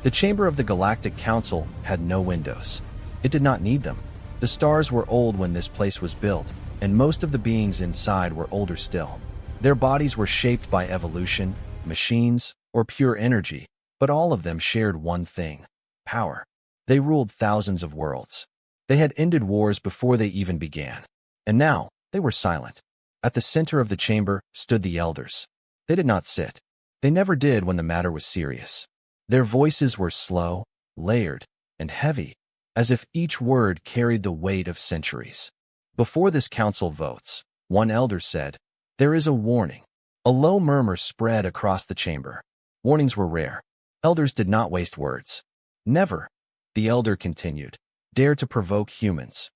The chamber of the Galactic Council had no windows. It did not need them. The stars were old when this place was built, and most of the beings inside were older still. Their bodies were shaped by evolution, machines, or pure energy, but all of them shared one thing: power. They ruled thousands of worlds. They had ended wars before they even began. And now, they were silent. At the center of the chamber stood the elders. They did not sit. They never did when the matter was serious. Their voices were slow, layered, and heavy, as if each word carried the weight of centuries. Before this council votes, one elder said, "There is a warning." A low murmur spread across the chamber. Warnings were rare. Elders did not waste words. "Never," the elder continued, "dare to provoke humans."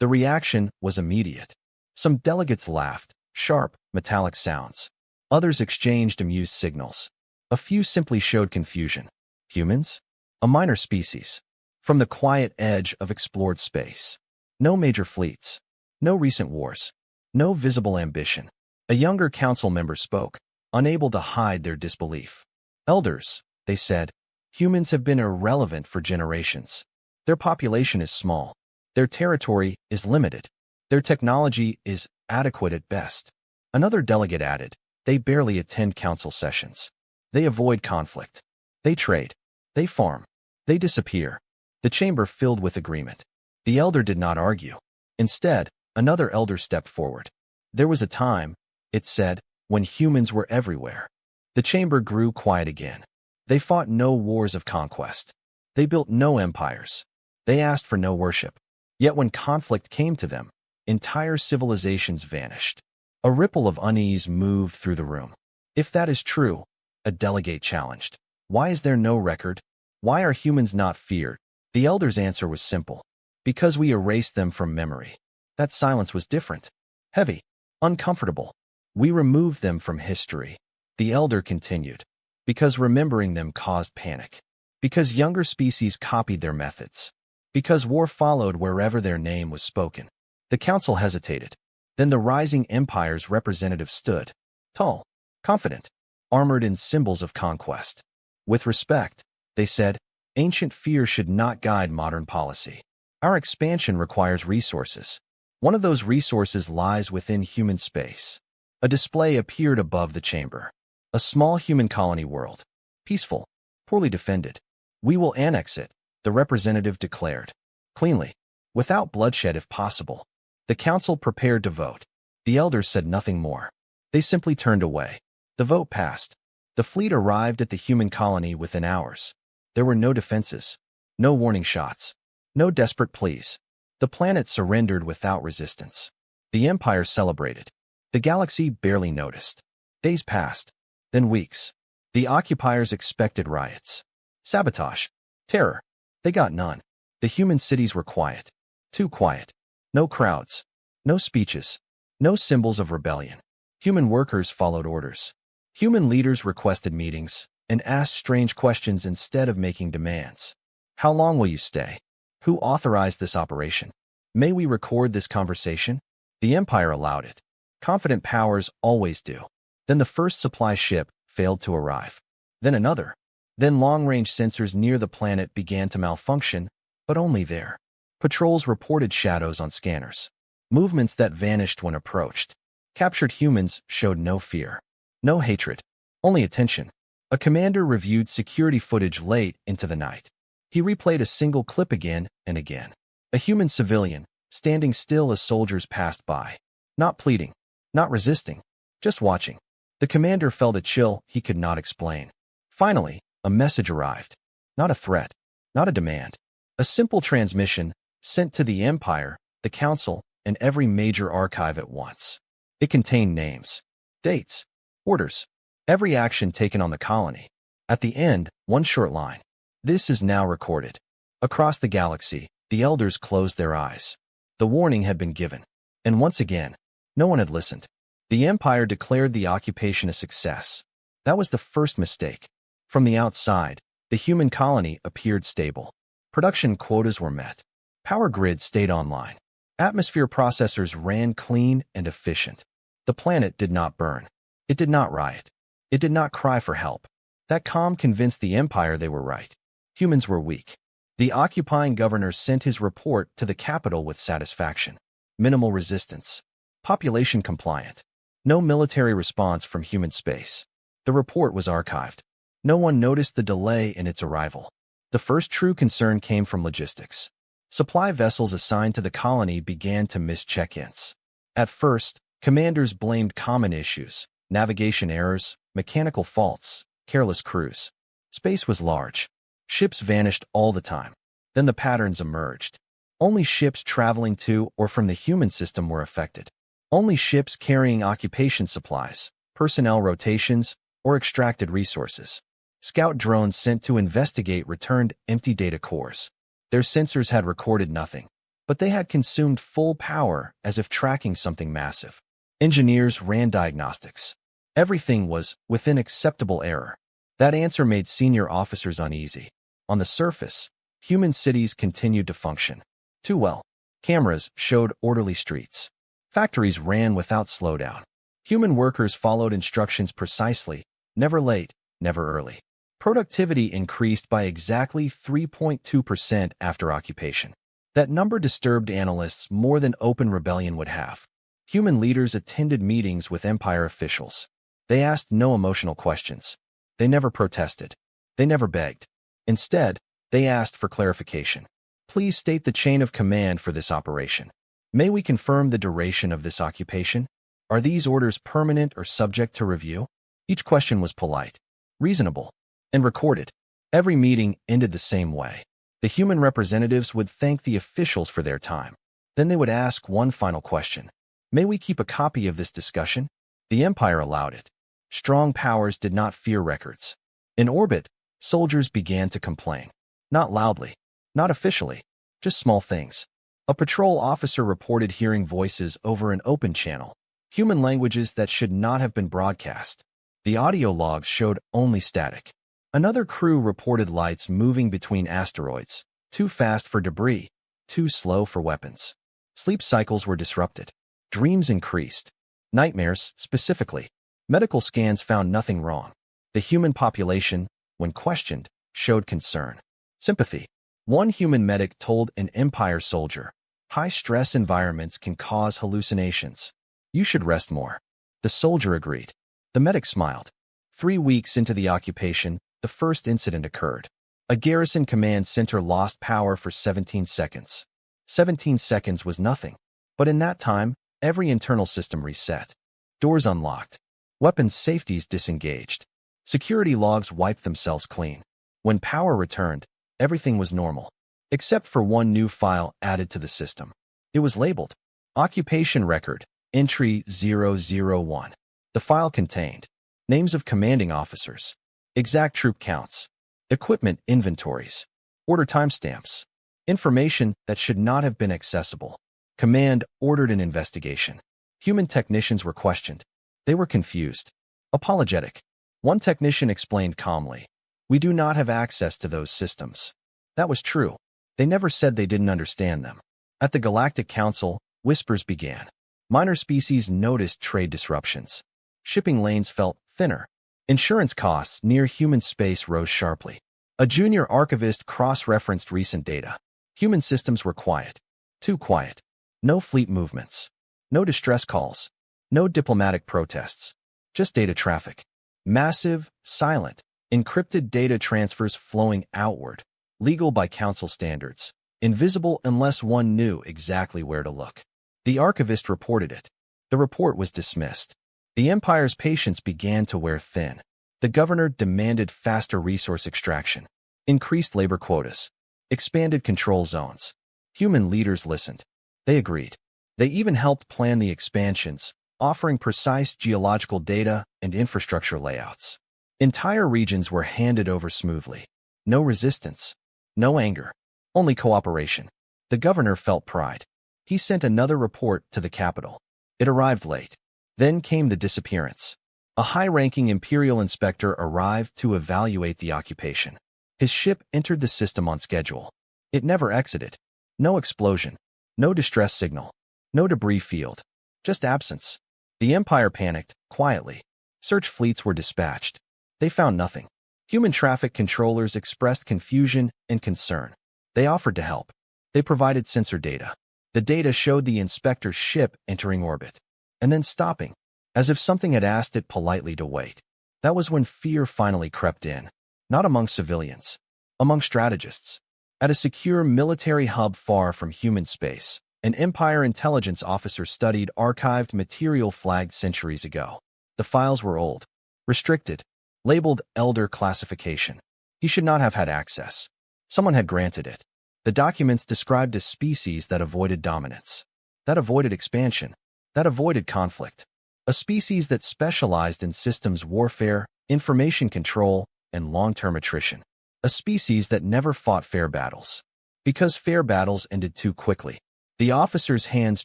The reaction was immediate. Some delegates laughed, sharp, metallic sounds. Others exchanged amused signals. A few simply showed confusion. Humans? A minor species. From the quiet edge of explored space. No major fleets. No recent wars. No visible ambition. A younger council member spoke, unable to hide their disbelief. "Elders," they said, "humans have been irrelevant for generations. Their population is small. Their territory is limited. Their technology is adequate at best." Another delegate added, "They barely attend council sessions. They avoid conflict. They trade. They farm. They disappear." The chamber filled with agreement. The elder did not argue. Instead, another elder stepped forward. "There was a time," it said, "when humans were everywhere." The chamber grew quiet again. They fought no wars of conquest. They built no empires. They asked for no worship. Yet when conflict came to them, entire civilizations vanished. A ripple of unease moved through the room. "If that is true," a delegate challenged, "why is there no record? Why are humans not feared?" The elder's answer was simple. "Because we erased them from memory." That silence was different. Heavy. Uncomfortable. "We removed them from history." The elder continued. "Because remembering them caused panic. Because younger species copied their methods. Because war followed wherever their name was spoken." The council hesitated. Then the rising empire's representative stood, tall, confident, armored in symbols of conquest. "With respect," they said, "ancient fear should not guide modern policy. Our expansion requires resources. One of those resources lies within human space." A display appeared above the chamber. A small human colony world. Peaceful, poorly defended. "We will annex it," the representative declared. "Cleanly. Without bloodshed if possible." The council prepared to vote. The elders said nothing more. They simply turned away. The vote passed. The fleet arrived at the human colony within hours. There were no defenses. No warning shots. No desperate pleas. The planet surrendered without resistance. The Empire celebrated. The galaxy barely noticed. Days passed. Then weeks. The occupiers expected riots. Sabotage. Terror. They got none. The human cities were quiet. Too quiet. No crowds. No speeches. No symbols of rebellion. Human workers followed orders. Human leaders requested meetings and asked strange questions instead of making demands. "How long will you stay? Who authorized this operation? May we record this conversation?" The Empire allowed it. Confident powers always do. Then the first supply ship failed to arrive. Then another. Then long-range sensors near the planet began to malfunction, but only there. Patrols reported shadows on scanners. Movements that vanished when approached. Captured humans showed no fear. No hatred. Only attention. A commander reviewed security footage late into the night. He replayed a single clip again and again. A human civilian, standing still as soldiers passed by. Not pleading. Not resisting. Just watching. The commander felt a chill he could not explain. Finally, a message arrived. Not a threat. Not a demand. A simple transmission, sent to the Empire, the Council, and every major archive at once. It contained names, dates, orders, every action taken on the colony. At the end, one short line. "This is now recorded." Across the galaxy, the elders closed their eyes. The warning had been given. And once again, no one had listened. The Empire declared the occupation a success. That was the first mistake. From the outside, the human colony appeared stable. Production quotas were met. Power grids stayed online. Atmosphere processors ran clean and efficient. The planet did not burn. It did not riot. It did not cry for help. That calm convinced the Empire they were right. Humans were weak. The occupying governor sent his report to the capital with satisfaction. Minimal resistance. Population compliant. No military response from human space. The report was archived. No one noticed the delay in its arrival. The first true concern came from logistics. Supply vessels assigned to the colony began to miss check-ins. At first, commanders blamed common issues, navigation errors, mechanical faults, careless crews. Space was large. Ships vanished all the time. Then the patterns emerged. Only ships traveling to or from the human system were affected. Only ships carrying occupation supplies, personnel rotations, or extracted resources. Scout drones sent to investigate returned empty data cores. Their sensors had recorded nothing, but they had consumed full power as if tracking something massive. Engineers ran diagnostics. Everything was within acceptable error. That answer made senior officers uneasy. On the surface, human cities continued to function too well. Cameras showed orderly streets. Factories ran without slowdown. Human workers followed instructions precisely, never late, never early. Productivity increased by exactly 3.2% after occupation. That number disturbed analysts more than open rebellion would have. Human leaders attended meetings with Empire officials. They asked no emotional questions. They never protested. They never begged. Instead, they asked for clarification. Please state the chain of command for this operation. May we confirm the duration of this occupation? Are these orders permanent or subject to review? Each question was polite, reasonable, and recorded. Every meeting ended the same way. The human representatives would thank the officials for their time. Then they would ask one final question. May we keep a copy of this discussion? The Empire allowed it. Strong powers did not fear records. In orbit, soldiers began to complain. Not loudly, not officially, just small things. A patrol officer reported hearing voices over an open channel, human languages that should not have been broadcast. The audio logs showed only static. Another crew reported lights moving between asteroids, too fast for debris, too slow for weapons. Sleep cycles were disrupted. Dreams increased. Nightmares, specifically. Medical scans found nothing wrong. The human population, when questioned, showed concern. Sympathy. One human medic told an Empire soldier, "High-stress environments can cause hallucinations. You should rest more." The soldier agreed. The medic smiled. 3 weeks into the occupation, the first incident occurred. A garrison command center lost power for 17 seconds. 17 seconds was nothing. But in that time, every internal system reset. Doors unlocked. Weapons safeties disengaged. Security logs wiped themselves clean. When power returned, everything was normal, except for one new file added to the system. It was labeled Occupation Record, Entry 001. The file contained names of commanding officers, exact troop counts, equipment inventories, order timestamps, information that should not have been accessible. Command ordered an investigation. Human technicians were questioned. They were confused, apologetic. One technician explained calmly, "We do not have access to those systems." That was true. They never said they didn't understand them. At the Galactic Council, whispers began. Minor species noticed trade disruptions. Shipping lanes felt thinner. Insurance costs near human space rose sharply. A junior archivist cross-referenced recent data. Human systems were quiet. Too quiet. No fleet movements. No distress calls. No diplomatic protests. Just data traffic. Massive, silent, encrypted data transfers flowing outward. Legal by council standards. Invisible unless one knew exactly where to look. The archivist reported it. The report was dismissed. The Empire's patience began to wear thin. The governor demanded faster resource extraction, increased labor quotas, expanded control zones. Human leaders listened. They agreed. They even helped plan the expansions, offering precise geological data and infrastructure layouts. Entire regions were handed over smoothly. No resistance. No anger. Only cooperation. The governor felt pride. He sent another report to the capital. It arrived late. Then came the disappearance. A high-ranking Imperial inspector arrived to evaluate the occupation. His ship entered the system on schedule. It never exited. No explosion. No distress signal. No debris field. Just absence. The Empire panicked, quietly. Search fleets were dispatched. They found nothing. Human traffic controllers expressed confusion and concern. They offered to help. They provided sensor data. The data showed the inspector's ship entering orbit and then stopping, as if something had asked it politely to wait. That was when fear finally crept in, not among civilians, among strategists. At a secure military hub far from human space, an Empire intelligence officer studied archived material flagged centuries ago. The files were old, restricted, labeled Elder Classification. He should not have had access. Someone had granted it. The documents described a species that avoided dominance, that avoided expansion, that avoided conflict. A species that specialized in systems warfare, information control, and long-term attrition. A species that never fought fair battles. Because fair battles ended too quickly. The officer's hands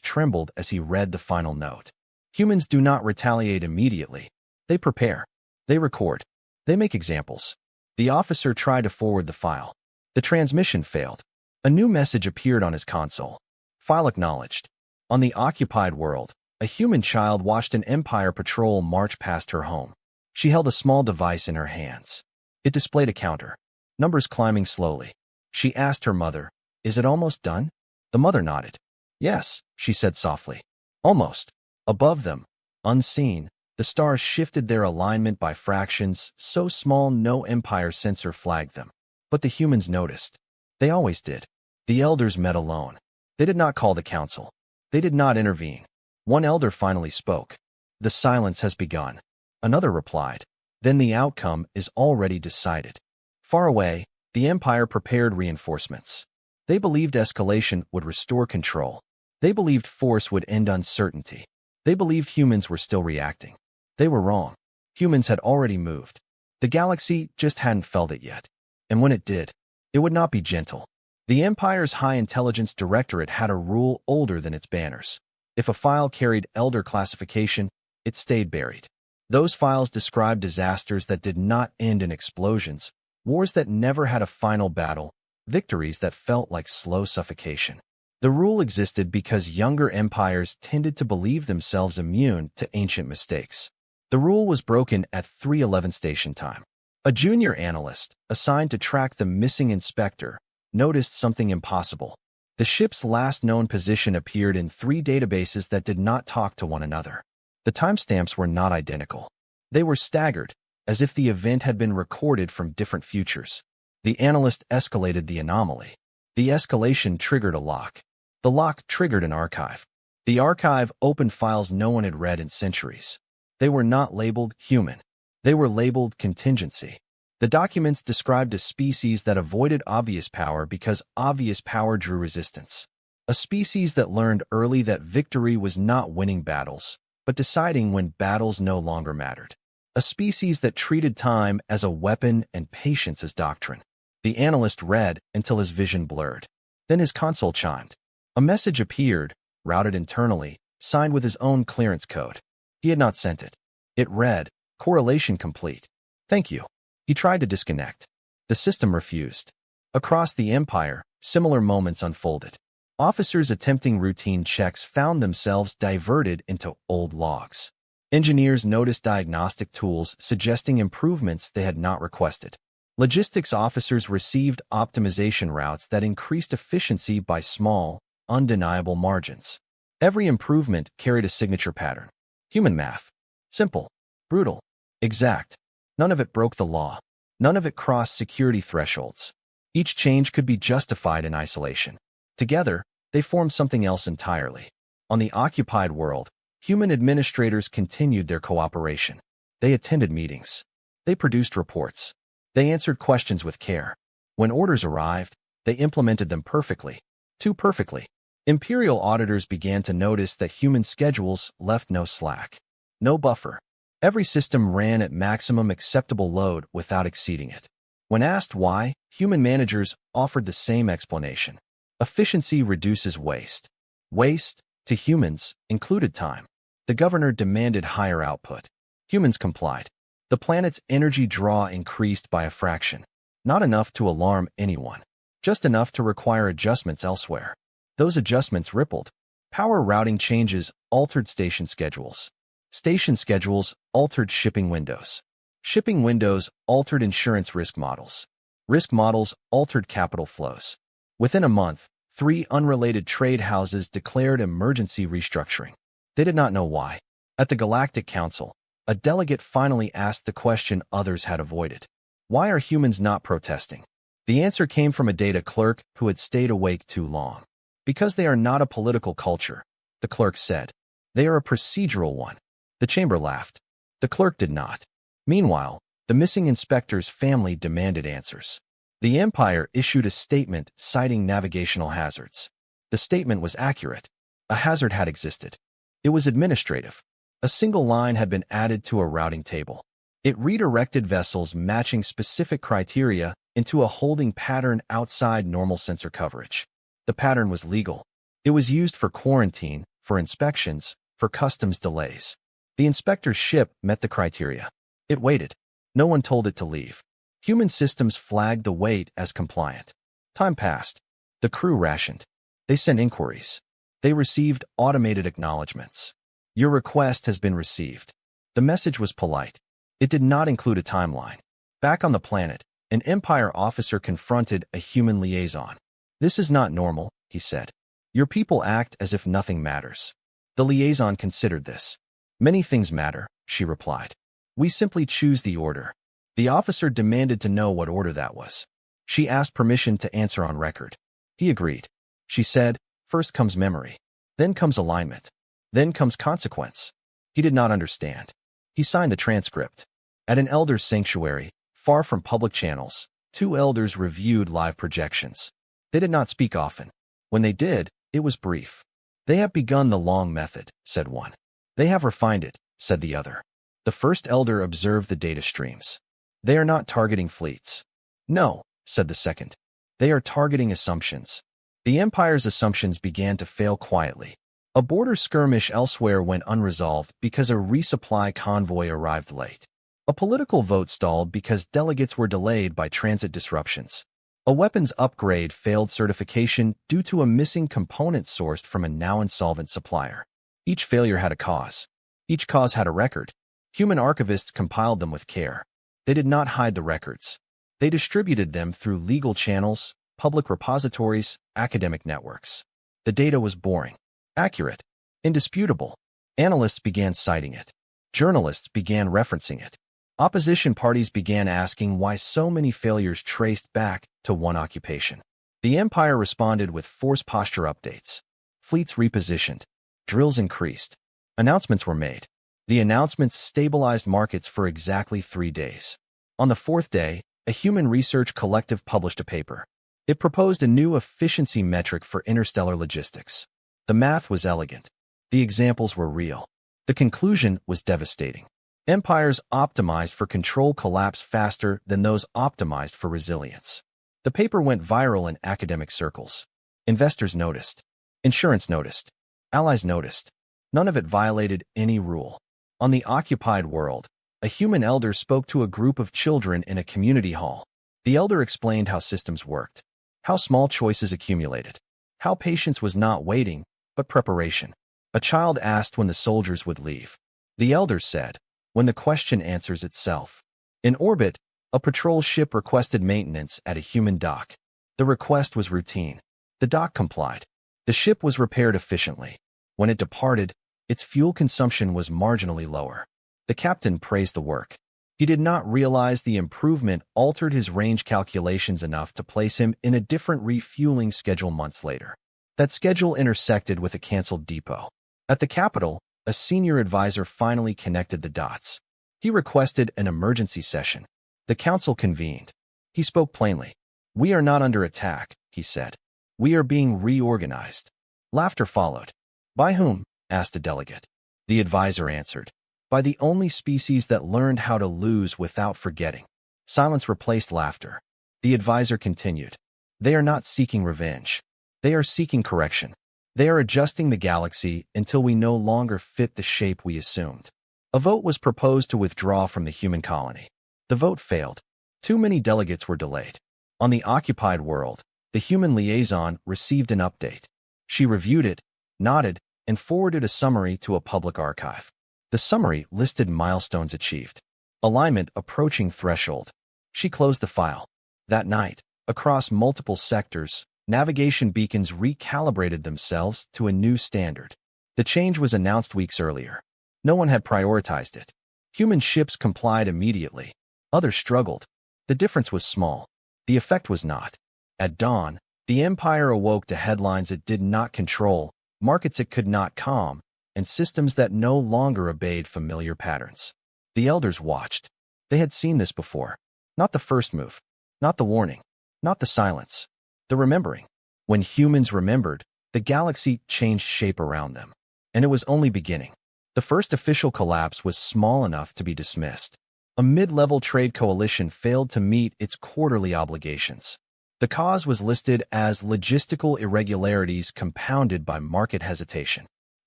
trembled as he read the final note. Humans do not retaliate immediately. They prepare. They record. They make examples. The officer tried to forward the file. The transmission failed. A new message appeared on his console. File acknowledged. On the occupied world, a human child watched an Empire patrol march past her home. She held a small device in her hands. It displayed a counter. Numbers climbing slowly. She asked her mother, "Is it almost done?" The mother nodded. "Yes," she said softly. "Almost." Above them, unseen, the stars shifted their alignment by fractions, so small no Empire sensor flagged them. But the humans noticed. They always did. The elders met alone. They did not call the council. They did not intervene. One elder finally spoke. "The silence has begun." Another replied. "Then the outcome is already decided." Far away, the Empire prepared reinforcements. They believed escalation would restore control. They believed force would end uncertainty. They believed humans were still reacting. They were wrong. Humans had already moved. The galaxy just hadn't felt it yet. And when it did, it would not be gentle. The Empire's High Intelligence Directorate had a rule older than its banners. If a file carried Elder Classification, it stayed buried. Those files described disasters that did not end in explosions, wars that never had a final battle, victories that felt like slow suffocation. The rule existed because younger empires tended to believe themselves immune to ancient mistakes. The rule was broken at 3:11 station time. A junior analyst, assigned to track the missing inspector, noticed something impossible. The ship's last known position appeared in 3 databases that did not talk to one another. The timestamps were not identical. They were staggered, as if the event had been recorded from different futures. The analyst escalated the anomaly. The escalation triggered a lock. The lock triggered an archive. The archive opened files no one had read in centuries. They were not labeled human. They were labeled contingency. The documents described a species that avoided obvious power because obvious power drew resistance. A species that learned early that victory was not winning battles, but deciding when battles no longer mattered. A species that treated time as a weapon and patience as doctrine. The analyst read until his vision blurred. Then his console chimed. A message appeared, routed internally, signed with his own clearance code. He had not sent it. It read, "Correlation complete. Thank you." He tried to disconnect. The system refused. Across the Empire, similar moments unfolded. Officers attempting routine checks found themselves diverted into old logs. Engineers noticed diagnostic tools suggesting improvements they had not requested. Logistics officers received optimization routes that increased efficiency by small, undeniable margins. Every improvement carried a signature pattern. Human math. Simple, brutal, exact. None of it broke the law. None of it crossed security thresholds. Each change could be justified in isolation. Together, they formed something else entirely. On the occupied world, human administrators continued their cooperation. They attended meetings. They produced reports. They answered questions with care. When orders arrived, they implemented them perfectly. Too perfectly. Imperial auditors began to notice that human schedules left no slack. No buffer. Every system ran at maximum acceptable load without exceeding it. When asked why, human managers offered the same explanation. Efficiency reduces waste. Waste, to humans, included time. The governor demanded higher output. Humans complied. The planet's energy draw increased by a fraction. Not enough to alarm anyone. Just enough to require adjustments elsewhere. Those adjustments rippled. Power routing changes altered station schedules. Station schedules altered shipping windows. Shipping windows altered insurance risk models. Risk models altered capital flows. Within a month, 3 unrelated trade houses declared emergency restructuring. They did not know why. At the Galactic Council, a delegate finally asked the question others had avoided. Why are humans not protesting? The answer came from a data clerk who had stayed awake too long. Because they are not a political culture, the clerk said. They are a procedural one. The chamber laughed. The clerk did not. Meanwhile, the missing inspector's family demanded answers. The Empire issued a statement citing navigational hazards. The statement was accurate. A hazard had existed. It was administrative. A single line had been added to a routing table. It redirected vessels matching specific criteria into a holding pattern outside normal sensor coverage. The pattern was legal. It was used for quarantine, for inspections, for customs delays. The inspector's ship met the criteria. It waited. No one told it to leave. Human systems flagged the wait as compliant. Time passed. The crew rationed. They sent inquiries. They received automated acknowledgments. Your request has been received. The message was polite. It did not include a timeline. Back on the planet, an Empire officer confronted a human liaison. This is not normal, he said. Your people act as if nothing matters. The liaison considered this. Many things matter, she replied. We simply choose the order. The officer demanded to know what order that was. She asked permission to answer on record. He agreed. She said, first comes memory. Then comes alignment. Then comes consequence. He did not understand. He signed the transcript. At an elder's sanctuary, far from public channels, 2 elders reviewed live projections. They did not speak often. When they did, it was brief. They have begun the long method, said one. They have refined it, said the other. The first elder observed the data streams. They are not targeting fleets. No, said the second. They are targeting assumptions. The Empire's assumptions began to fail quietly. A border skirmish elsewhere went unresolved because a resupply convoy arrived late. A political vote stalled because delegates were delayed by transit disruptions. A weapons upgrade failed certification due to a missing component sourced from a now insolvent supplier. Each failure had a cause. Each cause had a record. Human archivists compiled them with care. They did not hide the records. They distributed them through legal channels, public repositories, academic networks. The data was boring, accurate, indisputable. Analysts began citing it. Journalists began referencing it. Opposition parties began asking why so many failures traced back to one occupation. The Empire responded with force posture updates. Fleets repositioned. Drills increased. Announcements were made. The announcements stabilized markets for exactly 3 days. On the 4th day, a human research collective published a paper. It proposed a new efficiency metric for interstellar logistics. The math was elegant. The examples were real. The conclusion was devastating. Empires optimized for control collapse faster than those optimized for resilience. The paper went viral in academic circles. Investors noticed. Insurance noticed. Allies noticed. None of it violated any rule. On the occupied world, a human elder spoke to a group of children in a community hall. The elder explained how systems worked, how small choices accumulated, how patience was not waiting, but preparation. A child asked when the soldiers would leave. The elder said, when the question answers itself. In orbit, a patrol ship requested maintenance at a human dock. The request was routine. The dock complied. The ship was repaired efficiently. When it departed, its fuel consumption was marginally lower. The captain praised the work. He did not realize the improvement altered his range calculations enough to place him in a different refueling schedule months later. That schedule intersected with a canceled depot. At the capital, a senior advisor finally connected the dots. He requested an emergency session. The council convened. He spoke plainly. We are not under attack, he said. We are being reorganized. Laughter followed. By whom? Asked a delegate. The advisor answered. By the only species that learned how to lose without forgetting. Silence replaced laughter. The advisor continued. They are not seeking revenge. They are seeking correction. They are adjusting the galaxy until we no longer fit the shape we assumed. A vote was proposed to withdraw from the human colony. The vote failed. Too many delegates were delayed. On the occupied world, the human liaison received an update. She reviewed it, nodded, and forwarded a summary to a public archive. The summary listed milestones achieved. Alignment approaching threshold. She closed the file. That night, across multiple sectors, navigation beacons recalibrated themselves to a new standard. The change was announced weeks earlier. No one had prioritized it. Human ships complied immediately. Others struggled. The difference was small. The effect was not. At dawn, the Empire awoke to headlines it did not control, markets it could not calm, and systems that no longer obeyed familiar patterns. The elders watched. They had seen this before. Not the first move. Not the warning. Not the silence. The remembering. When humans remembered, the galaxy changed shape around them. And it was only beginning. The first official collapse was small enough to be dismissed. A mid-level trade coalition failed to meet its quarterly obligations. The cause was listed as logistical irregularities compounded by market hesitation.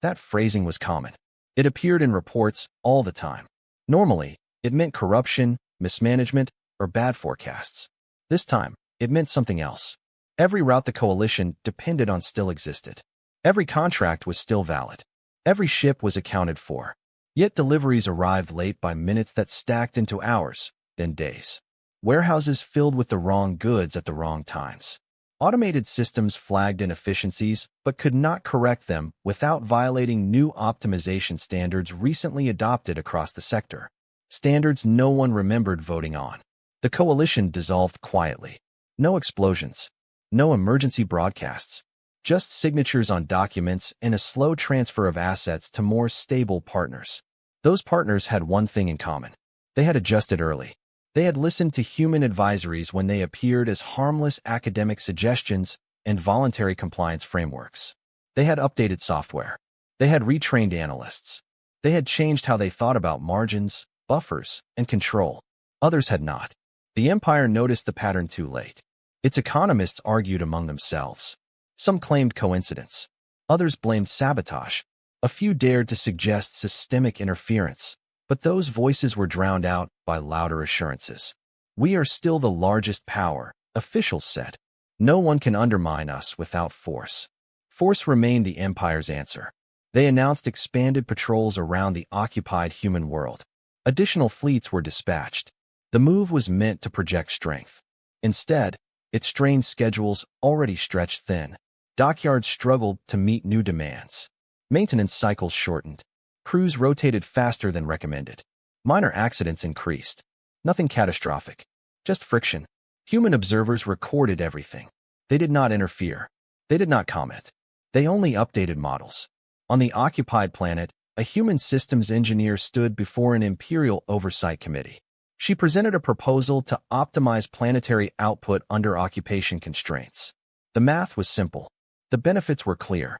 That phrasing was common. It appeared in reports all the time. Normally, it meant corruption, mismanagement, or bad forecasts. This time, it meant something else. Every route the coalition depended on still existed. Every contract was still valid. Every ship was accounted for. Yet deliveries arrived late by minutes that stacked into hours, then days. Warehouses filled with the wrong goods at the wrong times. Automated systems flagged inefficiencies but could not correct them without violating new optimization standards recently adopted across the sector. Standards no one remembered voting on. The coalition dissolved quietly. No explosions. No emergency broadcasts. Just signatures on documents and a slow transfer of assets to more stable partners. Those partners had one thing in common. They had adjusted early. They had listened to human advisories when they appeared as harmless academic suggestions and voluntary compliance frameworks. They had updated software. They had retrained analysts. They had changed how they thought about margins, buffers, and control. Others had not. The Empire noticed the pattern too late. Its economists argued among themselves. Some claimed coincidence. Others blamed sabotage. A few dared to suggest systemic interference, but those voices were drowned out by louder assurances. We are still the largest power, officials said. No one can undermine us without force. Force remained the Empire's answer. They announced expanded patrols around the occupied human world. Additional fleets were dispatched. The move was meant to project strength. Instead, it strained schedules already stretched thin. Dockyards struggled to meet new demands. Maintenance cycles shortened. Crews rotated faster than recommended. Minor accidents increased. Nothing catastrophic. Just friction. Human observers recorded everything. They did not interfere. They did not comment. They only updated models. On the occupied planet, a human systems engineer stood before an Imperial Oversight Committee. She presented a proposal to optimize planetary output under occupation constraints. The math was simple. The benefits were clear.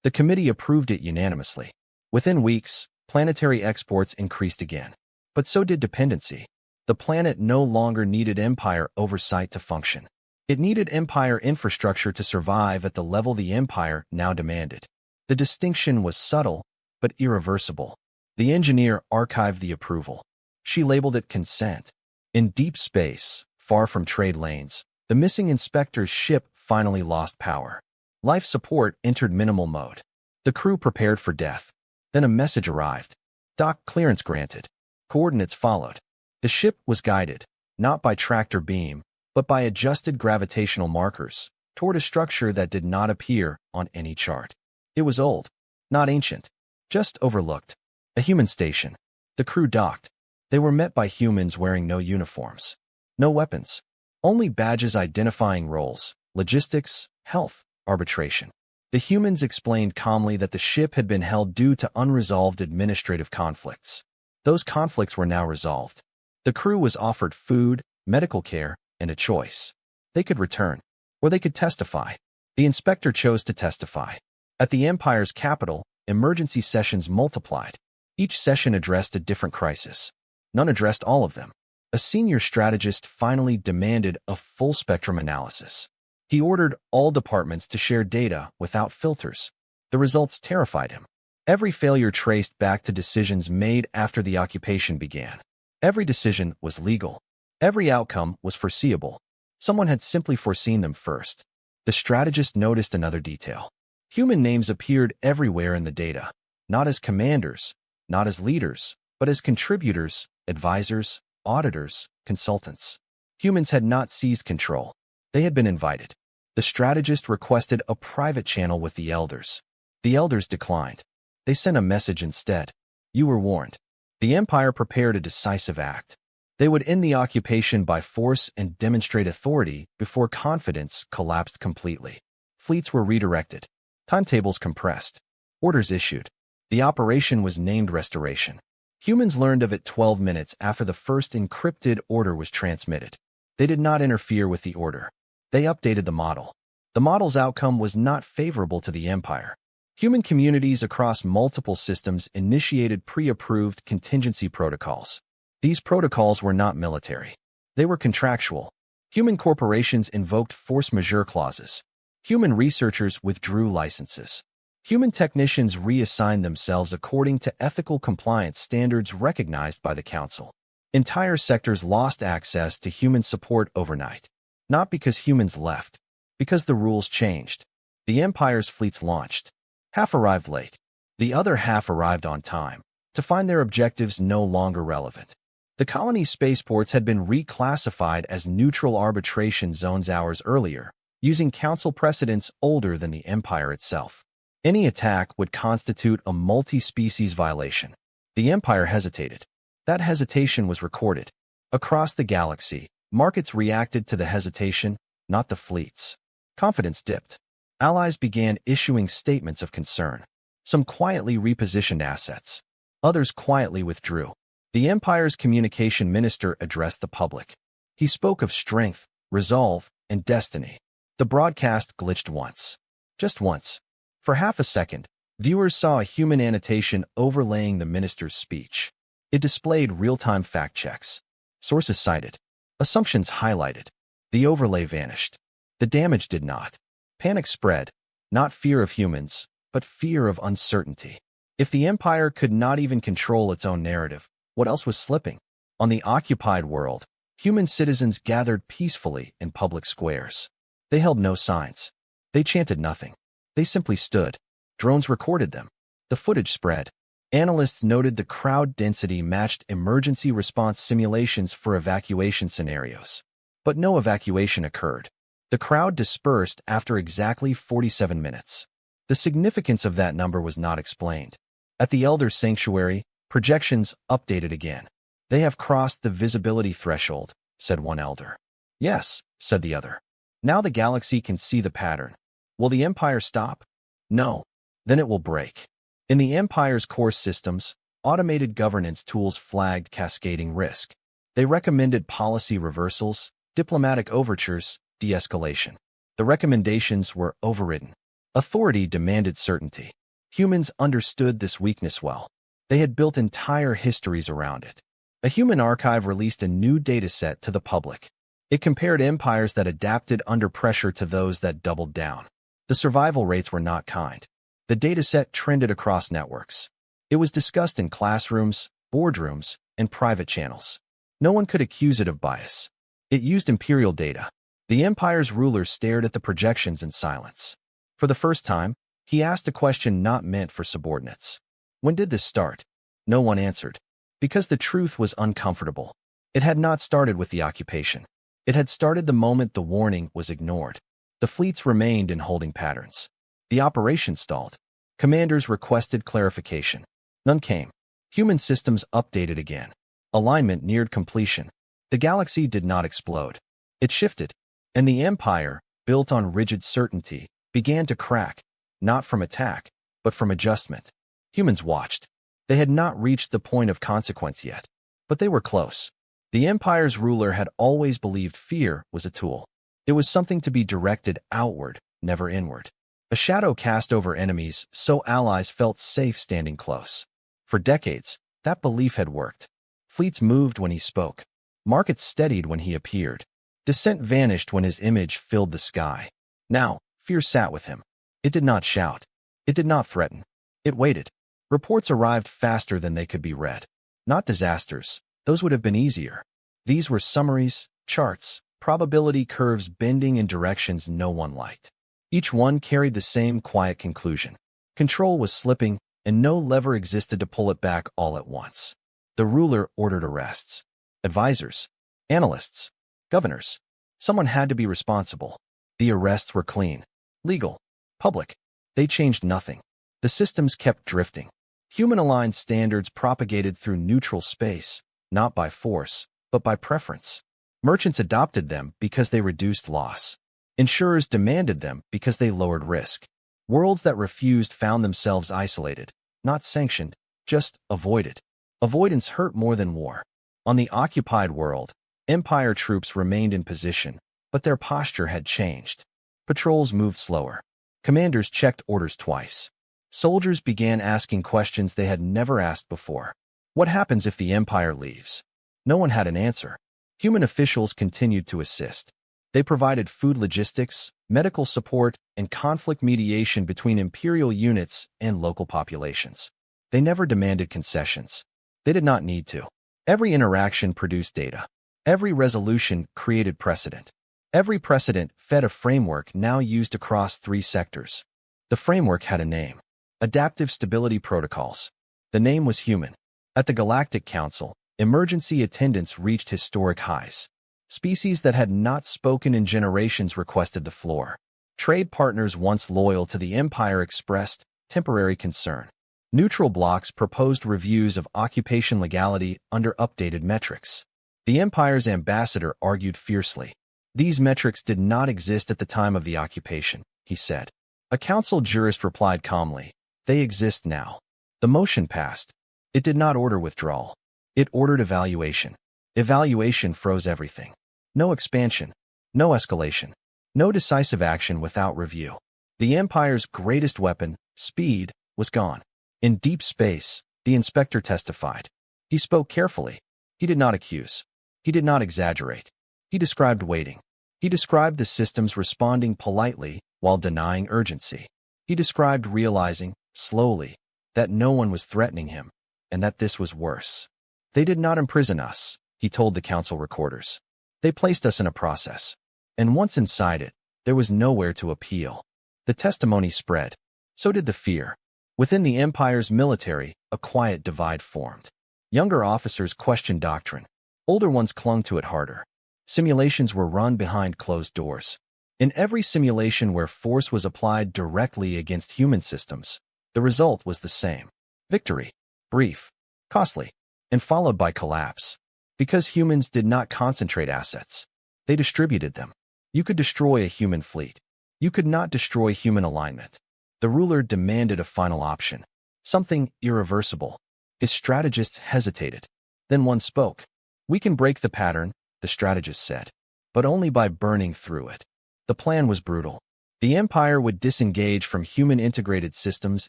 The committee approved it unanimously. Within weeks, planetary exports increased again. But so did dependency. The planet no longer needed Empire oversight to function. It needed Empire infrastructure to survive at the level the Empire now demanded. The distinction was subtle, but irreversible. The engineer archived the approval. She labeled it consent. In deep space, far from trade lanes, the missing inspector's ship finally lost power. Life support entered minimal mode. The crew prepared for death. Then a message arrived. Dock clearance granted. Coordinates followed. The ship was guided, not by tractor beam, but by adjusted gravitational markers, toward a structure that did not appear on any chart. It was old, not ancient, just overlooked. A human station. The crew docked. They were met by humans wearing no uniforms. No weapons. Only badges identifying roles, logistics, health, arbitration. The humans explained calmly that the ship had been held due to unresolved administrative conflicts. Those conflicts were now resolved. The crew was offered food, medical care, and a choice. They could return, or they could testify. The inspector chose to testify. At the Empire's capital, emergency sessions multiplied. Each session addressed a different crisis. None addressed all of them. A senior strategist finally demanded a full-spectrum analysis. He ordered all departments to share data without filters. The results terrified him. Every failure traced back to decisions made after the occupation began. Every decision was legal. Every outcome was foreseeable. Someone had simply foreseen them first. The strategist noticed another detail. Human names appeared everywhere in the data, not as commanders, not as leaders, but as contributors, advisors, auditors, consultants. Humans had not seized control. They had been invited. The strategist requested a private channel with the elders. The elders declined. They sent a message instead. You were warned. The Empire prepared a decisive act. They would end the occupation by force and demonstrate authority before confidence collapsed completely. Fleets were redirected. Timetables compressed. Orders issued. The operation was named Restoration. Humans learned of it 12 minutes after the first encrypted order was transmitted. They did not interfere with the order. They updated the model. The model's outcome was not favorable to the Empire. Human communities across multiple systems initiated pre-approved contingency protocols. These protocols were not military. They were contractual. Human corporations invoked force majeure clauses. Human researchers withdrew licenses. Human technicians reassigned themselves according to ethical compliance standards recognized by the Council. Entire sectors lost access to human support overnight. Not because humans left, because the rules changed. The Empire's fleets launched. Half arrived late. The other half arrived on time, to find their objectives no longer relevant. The colony's spaceports had been reclassified as neutral arbitration zones hours earlier, using Council precedents older than the Empire itself. Any attack would constitute a multi-species violation. The Empire hesitated. That hesitation was recorded. Across the galaxy, markets reacted to the hesitation, not the fleets. Confidence dipped. Allies began issuing statements of concern. Some quietly repositioned assets. Others quietly withdrew. The Empire's communication minister addressed the public. He spoke of strength, resolve, and destiny. The broadcast glitched once. Just once. For half a second, viewers saw a human annotation overlaying the minister's speech. It displayed real-time fact checks. Sources cited. Assumptions highlighted. The overlay vanished. The damage did not. Panic spread. Not fear of humans, but fear of uncertainty. If the Empire could not even control its own narrative, what else was slipping? On the occupied world, human citizens gathered peacefully in public squares. They held no signs. They chanted nothing. They simply stood. Drones recorded them. The footage spread. Analysts noted the crowd density matched emergency response simulations for evacuation scenarios. But no evacuation occurred. The crowd dispersed after exactly 47 minutes. The significance of that number was not explained. At the Elder Sanctuary, projections updated again. They have crossed the visibility threshold, said one elder. Yes, said the other. Now the galaxy can see the pattern. Will the Empire stop? No. Then it will break. In the Empire's core systems, automated governance tools flagged cascading risk. They recommended policy reversals, diplomatic overtures, de-escalation. The recommendations were overridden. Authority demanded certainty. Humans understood this weakness well. They had built entire histories around it. A human archive released a new dataset to the public. It compared empires that adapted under pressure to those that doubled down. The survival rates were not kind. The dataset trended across networks. It was discussed in classrooms, boardrooms, and private channels. No one could accuse it of bias. It used imperial data. The Empire's ruler stared at the projections in silence. For the first time, he asked a question not meant for subordinates. When did this start? No one answered. Because the truth was uncomfortable. It had not started with the occupation. It had started the moment the warning was ignored. The fleets remained in holding patterns. The operation stalled. Commanders requested clarification. None came. Human systems updated again. Alignment neared completion. The galaxy did not explode. It shifted. And the Empire, built on rigid certainty, began to crack, not from attack, but from adjustment. Humans watched. They had not reached the point of consequence yet, but they were close. The Empire's ruler had always believed fear was a tool. It was something to be directed outward, never inward. A shadow cast over enemies so allies felt safe standing close. For decades, that belief had worked. Fleets moved when he spoke. Markets steadied when he appeared. Dissent vanished when his image filled the sky. Now, fear sat with him. It did not shout. It did not threaten. It waited. Reports arrived faster than they could be read. Not disasters. Those would have been easier. These were summaries, charts, probability curves bending in directions no one liked. Each one carried the same quiet conclusion. Control was slipping, and no lever existed to pull it back all at once. The ruler ordered arrests. Advisors, analysts, governors. Someone had to be responsible. The arrests were clean, legal, public. They changed nothing. The systems kept drifting. Human-aligned standards propagated through neutral space, not by force, but by preference. Merchants adopted them because they reduced loss. Insurers demanded them because they lowered risk. Worlds that refused found themselves isolated, not sanctioned, just avoided. Avoidance hurt more than war. On the occupied world, Empire troops remained in position, but their posture had changed. Patrols moved slower. Commanders checked orders twice. Soldiers began asking questions they had never asked before. What happens if the Empire leaves? No one had an answer. Human officials continued to assist. They provided food logistics, medical support, and conflict mediation between Imperial units and local populations. They never demanded concessions. They did not need to. Every interaction produced data. Every resolution created precedent. Every precedent fed a framework now used across 3 sectors. The framework had a name. Adaptive Stability Protocols. The name was human. At the Galactic Council, emergency attendance reached historic highs. Species that had not spoken in generations requested the floor. Trade partners once loyal to the Empire expressed temporary concern. Neutral blocs proposed reviews of occupation legality under updated metrics. The Empire's ambassador argued fiercely. These metrics did not exist at the time of the occupation, he said. A council jurist replied calmly, they exist now. The motion passed. It did not order withdrawal. It ordered evaluation. Evaluation froze everything. No expansion, no escalation, no decisive action without review. The Empire's greatest weapon, speed, was gone. In deep space, the inspector testified. He spoke carefully. He did not accuse. He did not exaggerate. He described waiting. He described the systems responding politely while denying urgency. He described realizing, slowly, that no one was threatening him, and that this was worse. They did not imprison us, he told the council recorders. They placed us in a process. And once inside it, there was nowhere to appeal. The testimony spread. So did the fear. Within the Empire's military, a quiet divide formed. Younger officers questioned doctrine. Older ones clung to it harder. Simulations were run behind closed doors. In every simulation where force was applied directly against human systems, the result was the same. Victory. Brief. Costly. And followed by collapse. Because humans did not concentrate assets. They distributed them. You could destroy a human fleet. You could not destroy human alignment. The ruler demanded a final option. Something irreversible. His strategists hesitated. Then one spoke. We can break the pattern, the strategist said, but only by burning through it. The plan was brutal. The Empire would disengage from human integrated systems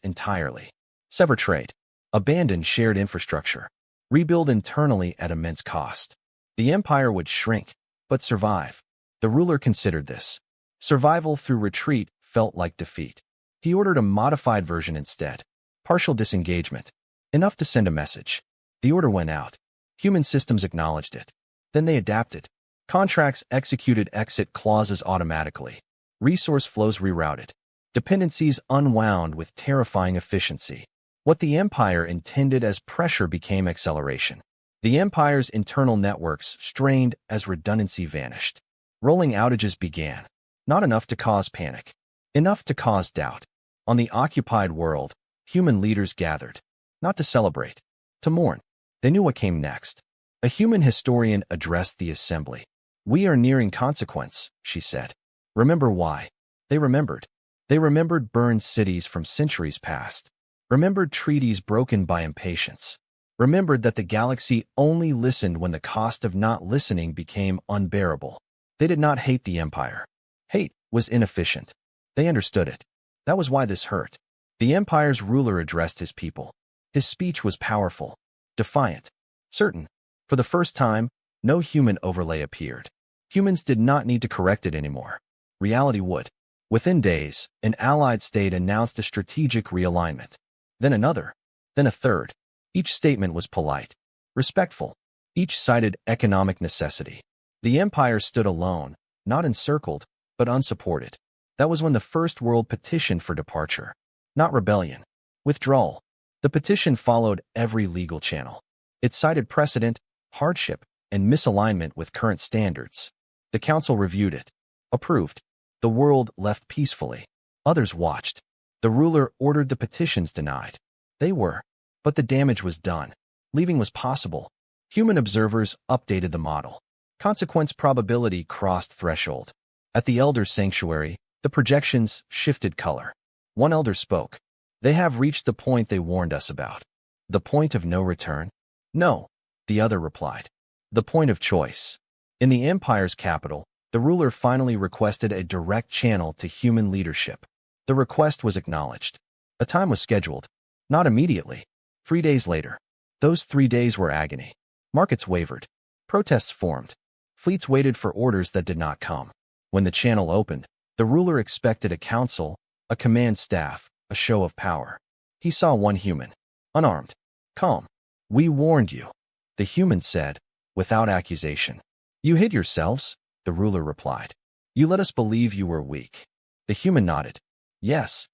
entirely. Sever trade. Abandon shared infrastructure. Rebuild internally at immense cost. The Empire would shrink, but survive. The ruler considered this. Survival through retreat felt like defeat. He ordered a modified version instead. Partial disengagement. Enough to send a message. The order went out. Human systems acknowledged it. Then they adapted. Contracts executed exit clauses automatically. Resource flows rerouted. Dependencies unwound with terrifying efficiency. What the Empire intended as pressure became acceleration. The Empire's internal networks strained as redundancy vanished. Rolling outages began. Not enough to cause panic. Enough to cause doubt. On the occupied world, human leaders gathered. Not to celebrate. To mourn. They knew what came next. A human historian addressed the assembly. We are nearing consequence, she said. Remember why. They remembered. They remembered burned cities from centuries past. Remembered treaties broken by impatience. Remembered that the galaxy only listened when the cost of not listening became unbearable. They did not hate the Empire. Hate was inefficient. They understood it. That was why this hurt. The Empire's ruler addressed his people. His speech was powerful, defiant, certain. For the first time, no human overlay appeared. Humans did not need to correct it anymore. Reality would. Within days, an allied state announced a strategic realignment. Then another. Then a third. Each statement was polite, respectful. Each cited economic necessity. The Empire stood alone, not encircled, but unsupported. That was when the First World petitioned for departure. Not rebellion. Withdrawal. The petition followed every legal channel. It cited precedent, hardship, and misalignment with current standards. The council reviewed it. Approved. The world left peacefully. Others watched. The ruler ordered the petitions denied. They were. But the damage was done. Leaving was possible. Human observers updated the model. Consequence probability crossed threshold. At the elder's sanctuary, the projections shifted color. One elder spoke. They have reached the point they warned us about. The point of no return? No, the other replied. The point of choice. In the empire's capital, the ruler finally requested a direct channel to human leadership. The request was acknowledged. A time was scheduled. Not immediately. 3 days later. Those 3 days were agony. Markets wavered. Protests formed. Fleets waited for orders that did not come. When the channel opened, the ruler expected a council, a command staff, a show of power. He saw one human. Unarmed. Calm. We warned you. The human said, without accusation. You hid yourselves, the ruler replied. You let us believe you were weak. The human nodded. Yes.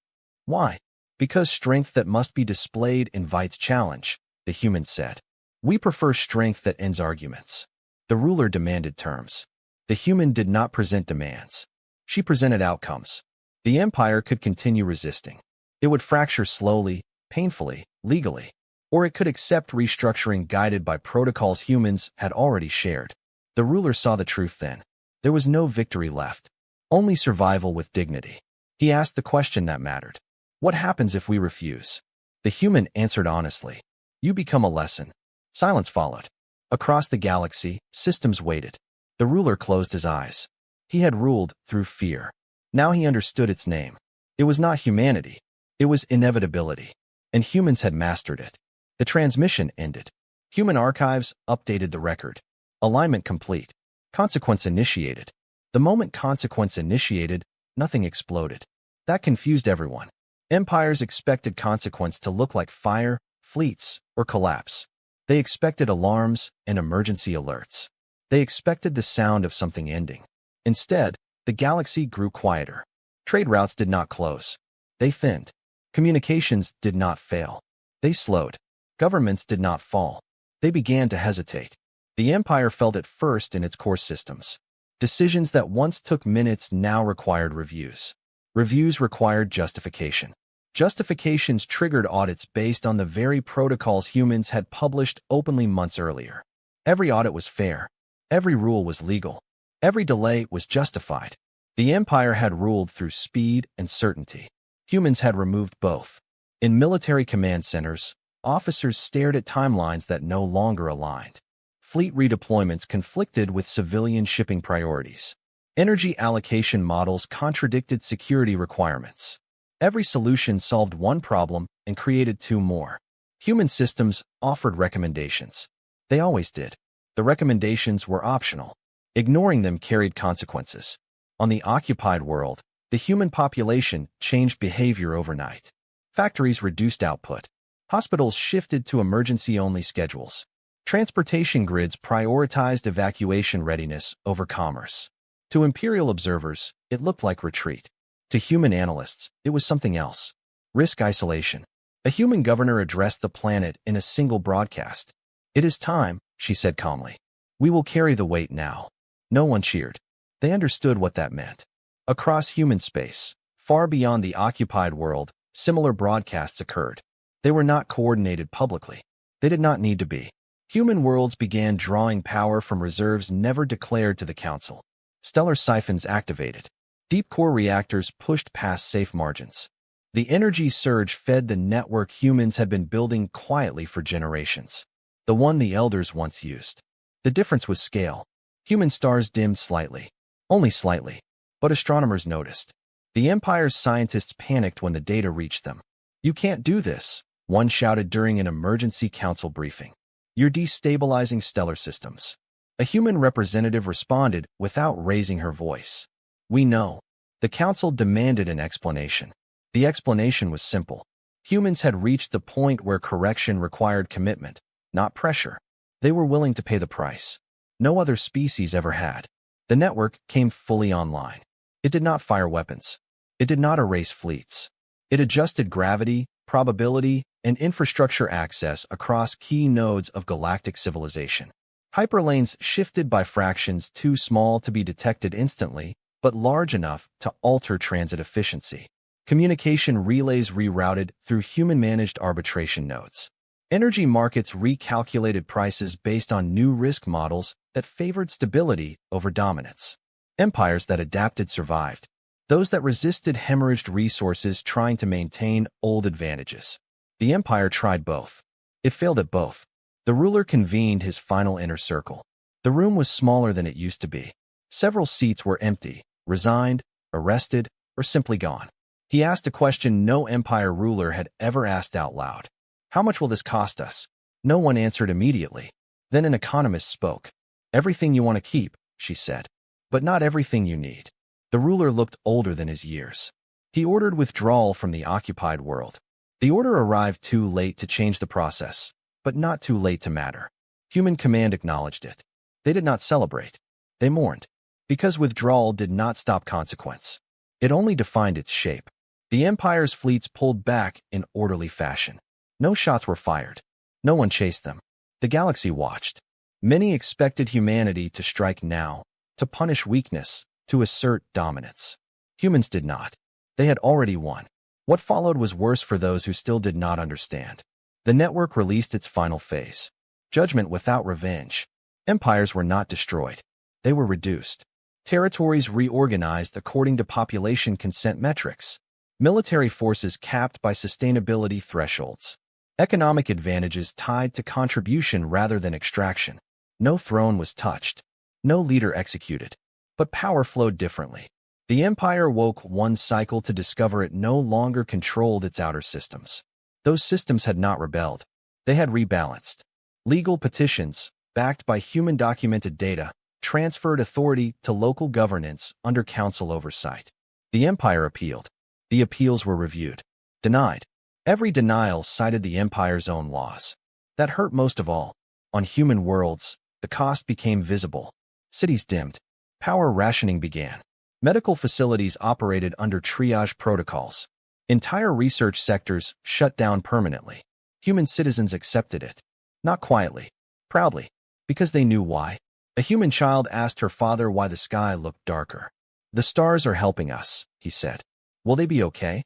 Why? Because strength that must be displayed invites challenge, the human said. We prefer strength that ends arguments. The ruler demanded terms. The human did not present demands. She presented outcomes. The empire could continue resisting. It would fracture slowly, painfully, legally. Or it could accept restructuring guided by protocols humans had already shared. The ruler saw the truth then. There was no victory left. Only survival with dignity. He asked the question that mattered. What happens if we refuse? The human answered honestly. You become a lesson. Silence followed. Across the galaxy, systems waited. The ruler closed his eyes. He had ruled through fear. Now he understood its name. It was not humanity. It was inevitability. And humans had mastered it. The transmission ended. Human archives updated the record. Alignment complete. Consequence initiated. The moment consequence initiated, nothing exploded. That confused everyone. Empires expected consequence to look like fire, fleets, or collapse. They expected alarms and emergency alerts. They expected the sound of something ending. Instead, the galaxy grew quieter. Trade routes did not close. They thinned. Communications did not fail. They slowed. Governments did not fall. They began to hesitate. The empire felt it first in its core systems. Decisions that once took minutes now required reviews. Reviews required justification. Justifications triggered audits based on the very protocols humans had published openly months earlier. Every audit was fair. Every rule was legal. Every delay was justified. The empire had ruled through speed and certainty. Humans had removed both. In military command centers, officers stared at timelines that no longer aligned. Fleet redeployments conflicted with civilian shipping priorities. Energy allocation models contradicted security requirements. Every solution solved one problem and created two more. Human systems offered recommendations. They always did. The recommendations were optional. Ignoring them carried consequences. On the occupied world, the human population changed behavior overnight. Factories reduced output. Hospitals shifted to emergency-only schedules. Transportation grids prioritized evacuation readiness over commerce. To imperial observers, it looked like retreat. To human analysts, it was something else. Risk isolation. A human governor addressed the planet in a single broadcast. It is time, she said calmly. We will carry the weight now. No one cheered. They understood what that meant. Across human space, far beyond the occupied world, similar broadcasts occurred. They were not coordinated publicly. They did not need to be. Human worlds began drawing power from reserves never declared to the Council. Stellar siphons activated. Deep core reactors pushed past safe margins. The energy surge fed the network humans had been building quietly for generations. The one the elders once used. The difference was scale. Human stars dimmed slightly. Only slightly. But astronomers noticed. The Empire's scientists panicked when the data reached them. You can't do this, one shouted during an emergency council briefing. You're destabilizing stellar systems. A human representative responded without raising her voice. We know. The council demanded an explanation. The explanation was simple. Humans had reached the point where correction required commitment, not pressure. They were willing to pay the price. No other species ever had. The network came fully online. It did not fire weapons. It did not erase fleets. It adjusted gravity, probability, and infrastructure access across key nodes of galactic civilization. Hyperlanes shifted by fractions too small to be detected instantly, but large enough to alter transit efficiency. Communication relays rerouted through human-managed arbitration nodes. Energy markets recalculated prices based on new risk models that favored stability over dominance. Empires that adapted survived. Those that resisted hemorrhaged resources trying to maintain old advantages. The empire tried both. It failed at both. The ruler convened his final inner circle. The room was smaller than it used to be. Several seats were empty, resigned, arrested, or simply gone. He asked a question no empire ruler had ever asked out loud. How much will this cost us? No one answered immediately. Then an economist spoke. Everything you want to keep, she said. But not everything you need. The ruler looked older than his years. He ordered withdrawal from the occupied world. The order arrived too late to change the process, but not too late to matter. Human command acknowledged it. They did not celebrate. They mourned. Because withdrawal did not stop consequence. It only defined its shape. The empire's fleets pulled back in orderly fashion. No shots were fired. No one chased them. The galaxy watched. Many expected humanity to strike now, to punish weakness, to assert dominance. Humans did not. They had already won. What followed was worse for those who still did not understand. The network released its final phase. Judgment without revenge. Empires were not destroyed. They were reduced. Territories reorganized according to population consent metrics. Military forces capped by sustainability thresholds. Economic advantages tied to contribution rather than extraction. No throne was touched. No leader executed. But power flowed differently. The empire woke one cycle to discover it no longer controlled its outer systems. Those systems had not rebelled. They had rebalanced. Legal petitions, backed by human-documented data, transferred authority to local governance under council oversight. The empire appealed. The appeals were reviewed. Denied. Every denial cited the empire's own laws. That hurt most of all. On human worlds, the cost became visible. Cities dimmed. Power rationing began. Medical facilities operated under triage protocols. Entire research sectors shut down permanently. Human citizens accepted it. Not quietly. Proudly. Because they knew why. A human child asked her father why the sky looked darker. The stars are helping us, he said. Will they be okay?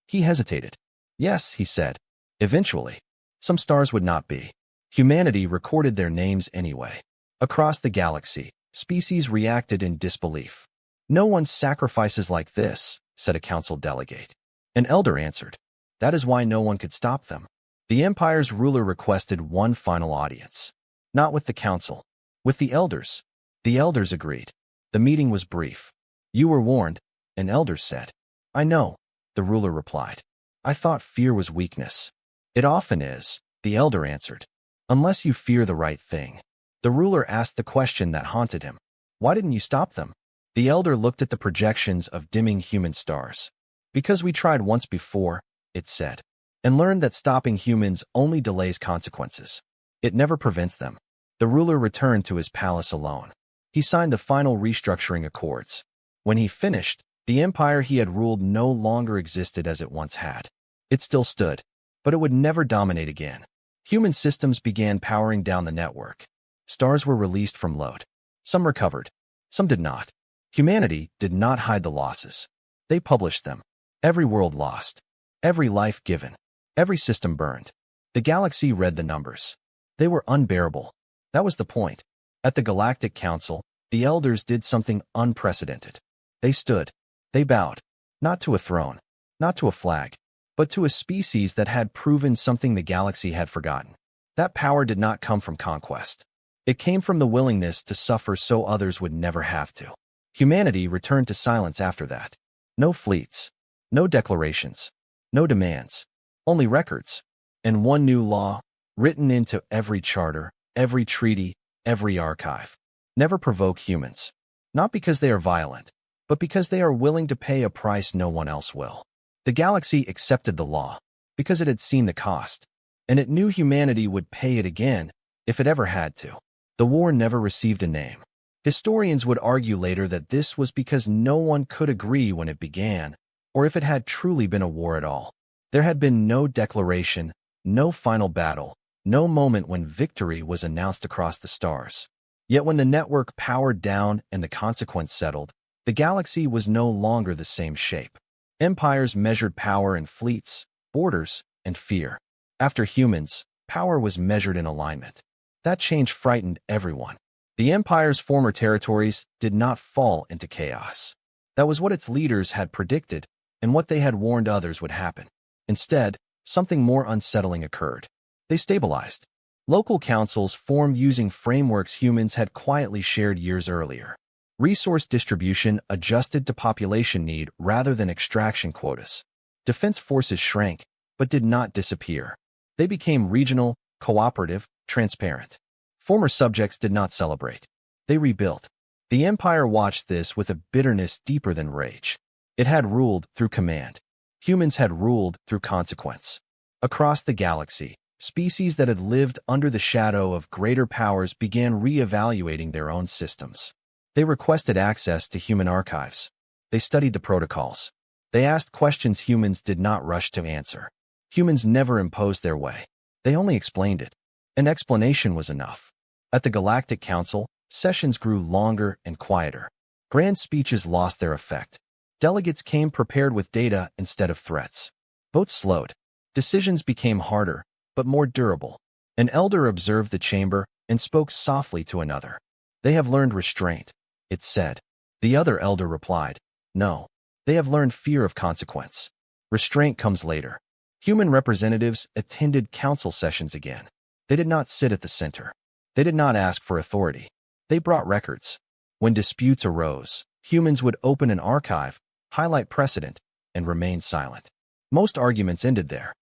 He hesitated. Yes, he said. Eventually. Some stars would not be. Humanity recorded their names anyway. Across the galaxy, species reacted in disbelief. No one sacrifices like this, said a council delegate. An elder answered. That is why no one could stop them. The empire's ruler requested one final audience. Not with the council. With the elders. The elders agreed. The meeting was brief. You were warned, an elder said. I know, the ruler replied. I thought fear was weakness. It often is, the elder answered. Unless you fear the right thing. The ruler asked the question that haunted him. Why didn't you stop them? The elder looked at the projections of dimming human stars. Because we tried once before, it said, and learned that stopping humans only delays consequences. It never prevents them. The ruler returned to his palace alone. He signed the final restructuring accords. When he finished, the empire he had ruled no longer existed as it once had. It still stood, but it would never dominate again. Human systems began powering down the network. Stars were released from load. Some recovered. Some did not. Humanity did not hide the losses. They published them. Every world lost. Every life given. Every system burned. The galaxy read the numbers. They were unbearable. That was the point. At the Galactic Council, the elders did something unprecedented. They stood. They bowed. Not to a throne. Not to a flag. But to a species that had proven something the galaxy had forgotten. That power did not come from conquest. It came from the willingness to suffer so others would never have to. Humanity returned to silence after that. No fleets. No declarations. No demands. Only records. And one new law, written into every charter, every treaty, every archive. Never provoke humans. Not because they are violent, but because they are willing to pay a price no one else will. The galaxy accepted the law because it had seen the cost, and it knew humanity would pay it again if it ever had to. The war never received a name. Historians would argue later that this was because no one could agree when it began, or if it had truly been a war at all. There had been no declaration, No final battle, no moment when victory was announced across the stars. Yet when the network powered down and the consequence settled, the galaxy was no longer the same shape. Empires measured power in fleets, borders, and fear. After humans, power was measured in alignment. That change frightened everyone. The Empire's former territories did not fall into chaos. That was what its leaders had predicted and what they had warned others would happen. Instead, something more unsettling occurred. They stabilized. Local councils formed using frameworks humans had quietly shared years earlier. Resource distribution adjusted to population need rather than extraction quotas. Defense forces shrank, but did not disappear. They became regional, cooperative, transparent. Former subjects did not celebrate. They rebuilt. The Empire watched this with a bitterness deeper than rage. It had ruled through command. Humans had ruled through consequence. Across the galaxy, species that had lived under the shadow of greater powers began re-evaluating their own systems. They requested access to human archives. They studied the protocols. They asked questions humans did not rush to answer. Humans never imposed their way. They only explained it. An explanation was enough. At the Galactic Council, sessions grew longer and quieter. Grand speeches lost their effect. Delegates came prepared with data instead of threats. Votes slowed. Decisions became harder, but more durable. An elder observed the chamber and spoke softly to another. "They have learned restraint," it said. The other elder replied, "No, they have learned fear of consequence. Restraint comes later." Human representatives attended council sessions again. They did not sit at the center. They did not ask for authority. They brought records. When disputes arose, humans would open an archive, highlight precedent, and remain silent. Most arguments ended there,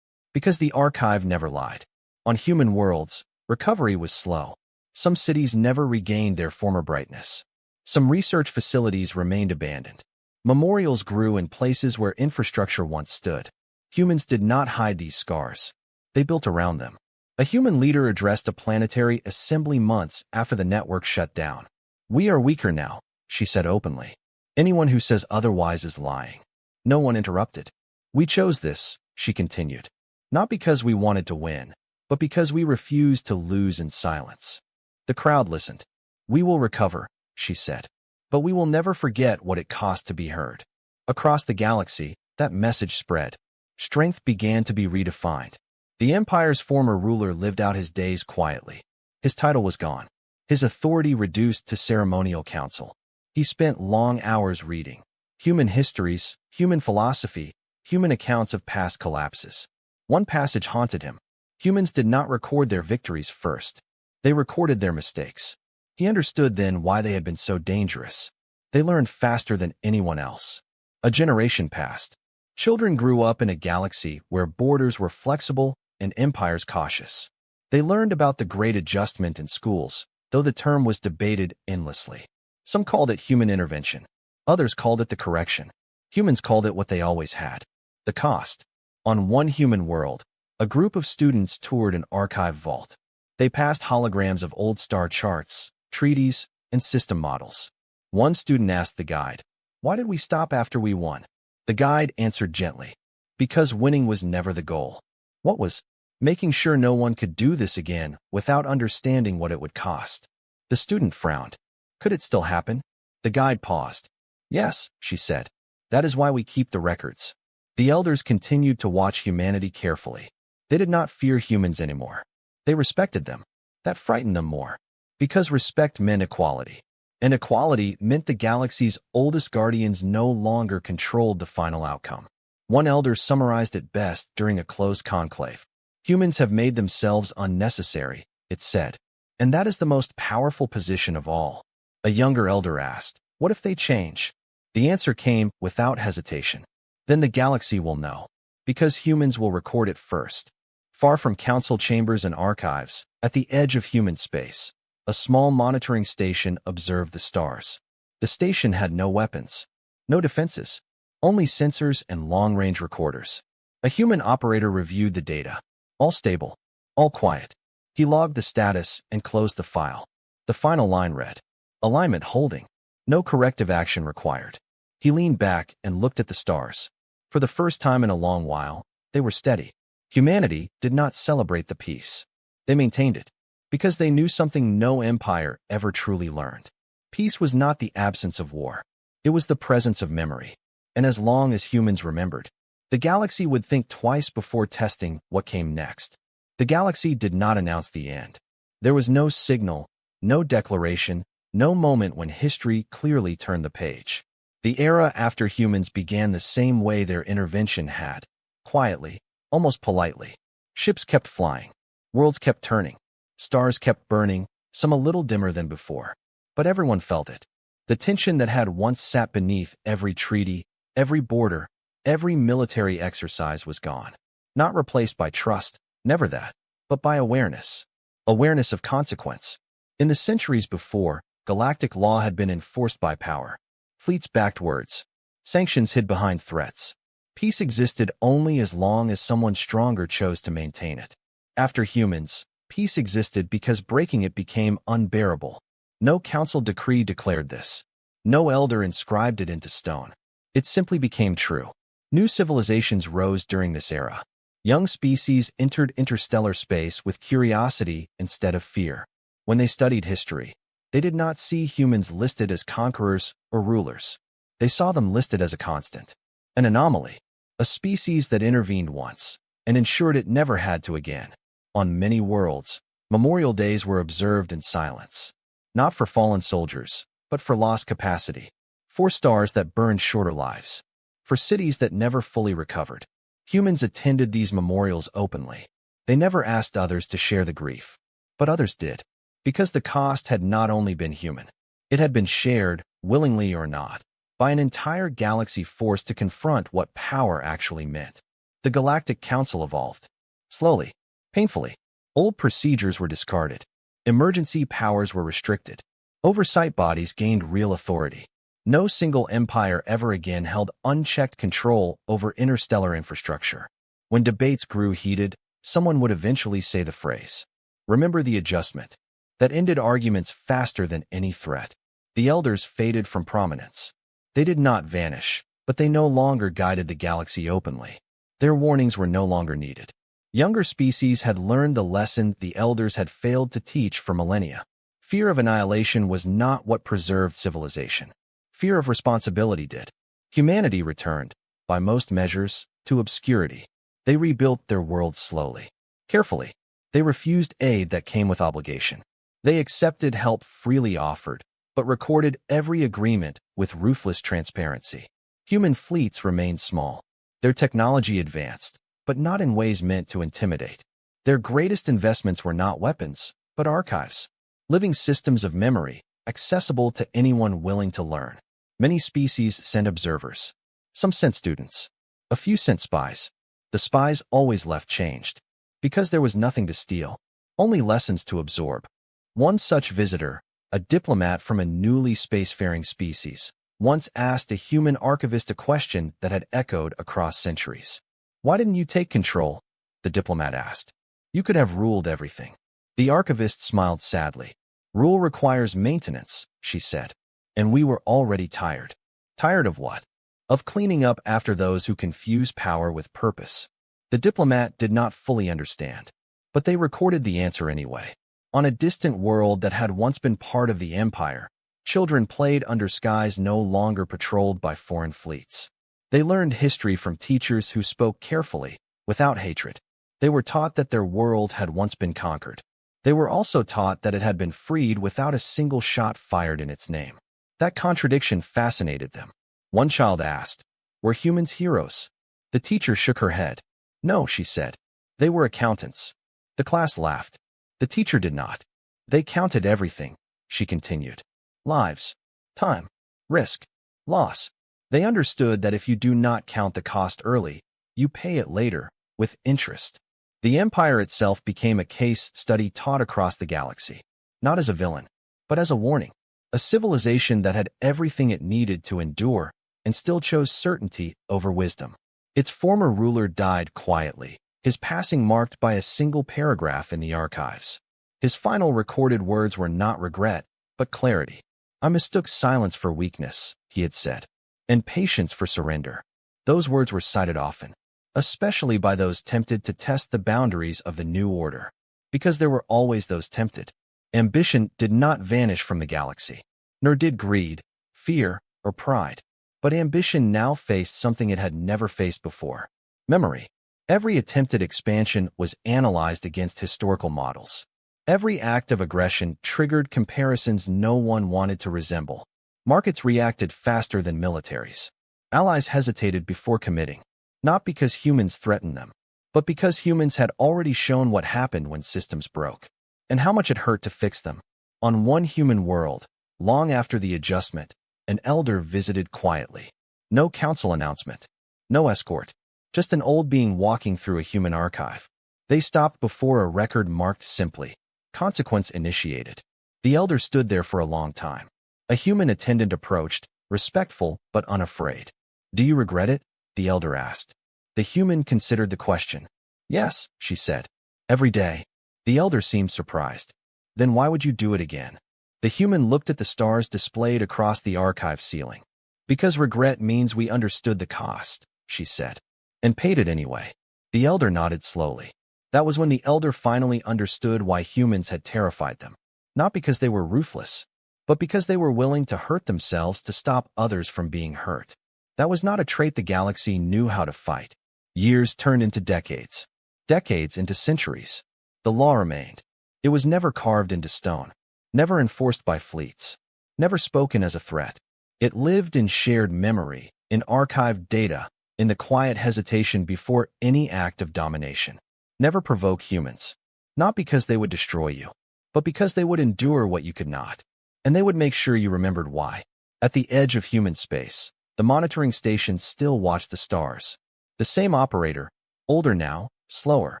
because the archive never lied. On human worlds, recovery was slow. Some cities never regained their former brightness. Some research facilities remained abandoned. Memorials grew in places where infrastructure once stood. Humans did not hide these scars. They built around them. A human leader addressed a planetary assembly months after the network shut down. "We are weaker now," she said openly. "Anyone who says otherwise is lying." No one interrupted. "We chose this," she continued. "Not because we wanted to win, but because we refused to lose in silence." The crowd listened. "We will recover," she said. "But we will never forget what it cost to be heard." Across the galaxy, that message spread. Strength began to be redefined. The Empire's former ruler lived out his days quietly. His title was gone. His authority reduced to ceremonial counsel. He spent long hours reading human histories, human philosophy, human accounts of past collapses. One passage haunted him. Humans did not record their victories first. They recorded their mistakes. He understood then why they had been so dangerous. They learned faster than anyone else. A generation passed. Children grew up in a galaxy where borders were flexible and empires cautious. They learned about the Great Adjustment in schools, though the term was debated endlessly. Some called it human intervention. Others called it the correction. Humans called it what they always had: the cost. On one human world, a group of students toured an archive vault. They passed holograms of old star charts, treaties, and system models. One student asked the guide, "Why did we stop after we won?" The guide answered gently, "Because winning was never the goal." What was? Making sure no one could do this again without understanding what it would cost. The student frowned. Could it still happen? The guide paused. "Yes," she said. "That is why we keep the records." The elders continued to watch humanity carefully. They did not fear humans anymore. They respected them. That frightened them more. Because respect meant equality. And equality meant the galaxy's oldest guardians no longer controlled the final outcome. One elder summarized it best during a closed conclave. "Humans have made themselves unnecessary," it said. "And that is the most powerful position of all." A younger elder asked, "What if they change?" The answer came without hesitation. "Then the galaxy will know. Because humans will record it first." Far from council chambers and archives, at the edge of human space, a small monitoring station observed the stars. The station had no weapons, no defenses, only sensors and long-range recorders. A human operator reviewed the data. All stable, all quiet. He logged the status and closed the file. The final line read, "Alignment holding. No corrective action required." He leaned back and looked at the stars. For the first time in a long while, they were steady. Humanity did not celebrate the peace. They maintained it, because they knew something no empire ever truly learned. Peace was not the absence of war. It was the presence of memory. And as long as humans remembered, the galaxy would think twice before testing what came next. The galaxy did not announce the end. There was no signal, no declaration, no moment when history clearly turned the page. The era after humans began the same way their intervention had, quietly, almost politely. Ships kept flying. Worlds kept turning. Stars kept burning, some a little dimmer than before. But everyone felt it. The tension that had once sat beneath every treaty, every border, every military exercise was gone. Not replaced by trust, never that, but by awareness. Awareness of consequence. In the centuries before, galactic law had been enforced by power. Fleets backed words. Sanctions hid behind threats. Peace existed only as long as someone stronger chose to maintain it. After humans, peace existed because breaking it became unbearable. No council decree declared this. No elder inscribed it into stone. It simply became true. New civilizations rose during this era. Young species entered interstellar space with curiosity instead of fear. When they studied history, they did not see humans listed as conquerors or rulers. They saw them listed as a constant, an anomaly, a species that intervened once and ensured it never had to again. On many worlds, memorial days were observed in silence, not for fallen soldiers, but for lost capacity, for stars that burned shorter lives, for cities that never fully recovered. Humans attended these memorials openly. They never asked others to share the grief, but others did, because the cost had not only been human. It had been shared, willingly or not, by an entire galaxy forced to confront what power actually meant. The Galactic Council evolved. Slowly, painfully. Old procedures were discarded. Emergency powers were restricted. Oversight bodies gained real authority. No single empire ever again held unchecked control over interstellar infrastructure. When debates grew heated, someone would eventually say the phrase, "Remember the adjustment," that ended arguments faster than any threat. The elders faded from prominence. They did not vanish, but they no longer guided the galaxy openly. Their warnings were no longer needed. Younger species had learned the lesson the elders had failed to teach for millennia. Fear of annihilation was not what preserved civilization. Fear of responsibility did. Humanity returned, by most measures, to obscurity. They rebuilt their world slowly, carefully. They refused aid that came with obligation. They accepted help freely offered, but recorded every agreement with ruthless transparency. Human fleets remained small. Their technology advanced, but not in ways meant to intimidate. Their greatest investments were not weapons, but archives. Living systems of memory, accessible to anyone willing to learn. Many species sent observers. Some sent students. A few sent spies. The spies always left changed. Because there was nothing to steal, only lessons to absorb. One such visitor, a diplomat from a newly spacefaring species, once asked a human archivist a question that had echoed across centuries. "Why didn't you take control?" the diplomat asked. "You could have ruled everything." The archivist smiled sadly. "Rule requires maintenance," she said. And we were already tired. Tired of what? Of cleaning up after those who confuse power with purpose. The diplomat did not fully understand, but they recorded the answer anyway. On a distant world that had once been part of the empire, children played under skies no longer patrolled by foreign fleets. They learned history from teachers who spoke carefully, without hatred. They were taught that their world had once been conquered. They were also taught that it had been freed without a single shot fired in its name. That contradiction fascinated them. One child asked, "Were humans heroes?" The teacher shook her head. "No," she said. "They were accountants." The class laughed. The teacher did not. "They counted everything," she continued. "Lives, time, risk, loss." They understood that if you do not count the cost early, you pay it later, with interest. The empire itself became a case study taught across the galaxy, not as a villain, but as a warning. A civilization that had everything it needed to endure and still chose certainty over wisdom. Its former ruler died quietly, his passing marked by a single paragraph in the archives. His final recorded words were not regret, but clarity. "I mistook silence for weakness," he had said, "and patience for surrender." Those words were cited often. especially by those tempted to test the boundaries of the new order. Because there were always those tempted. Ambition did not vanish from the galaxy, nor did greed, fear, or pride. But ambition now faced something it had never faced before: memory. Every attempted expansion was analyzed against historical models. Every act of aggression triggered comparisons no one wanted to resemble. Markets reacted faster than militaries. Allies hesitated before committing, not because humans threatened them, but because humans had already shown what happened when systems broke, and how much it hurt to fix them. On one human world, long after the adjustment, an elder visited quietly. No council announcement, no escort, just an old being walking through a human archive. They stopped before a record marked simply, "Consequence initiated." The elder stood there for a long time. A human attendant approached, respectful but unafraid. "Do you regret it?" the elder asked. The human considered the question. "Yes," she said. "Every day." The elder seemed surprised. "Then why would you do it again?" The human looked at the stars displayed across the archive ceiling. "Because regret means we understood the cost," she said, "and paid it anyway." The elder nodded slowly. That was when the elder finally understood why humans had terrified them. Not because they were ruthless, but because they were willing to hurt themselves to stop others from being hurt. That was not a trait the galaxy knew how to fight. Years turned into decades. Decades into centuries. The law remained. It was never carved into stone. Never enforced by fleets. Never spoken as a threat. It lived in shared memory, in archived data, in the quiet hesitation before any act of domination. Never provoke humans. Not because they would destroy you, but because they would endure what you could not. And they would make sure you remembered why. At the edge of human space, the monitoring station still watched the stars. The same operator, older now, slower,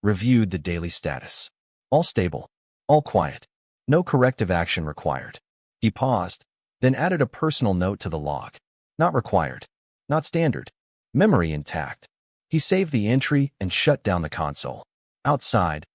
reviewed the daily status. All stable, all quiet. No corrective action required. He paused, then added a personal note to the log. Not required. Not standard. Memory intact. He saved the entry and shut down the console. Outside,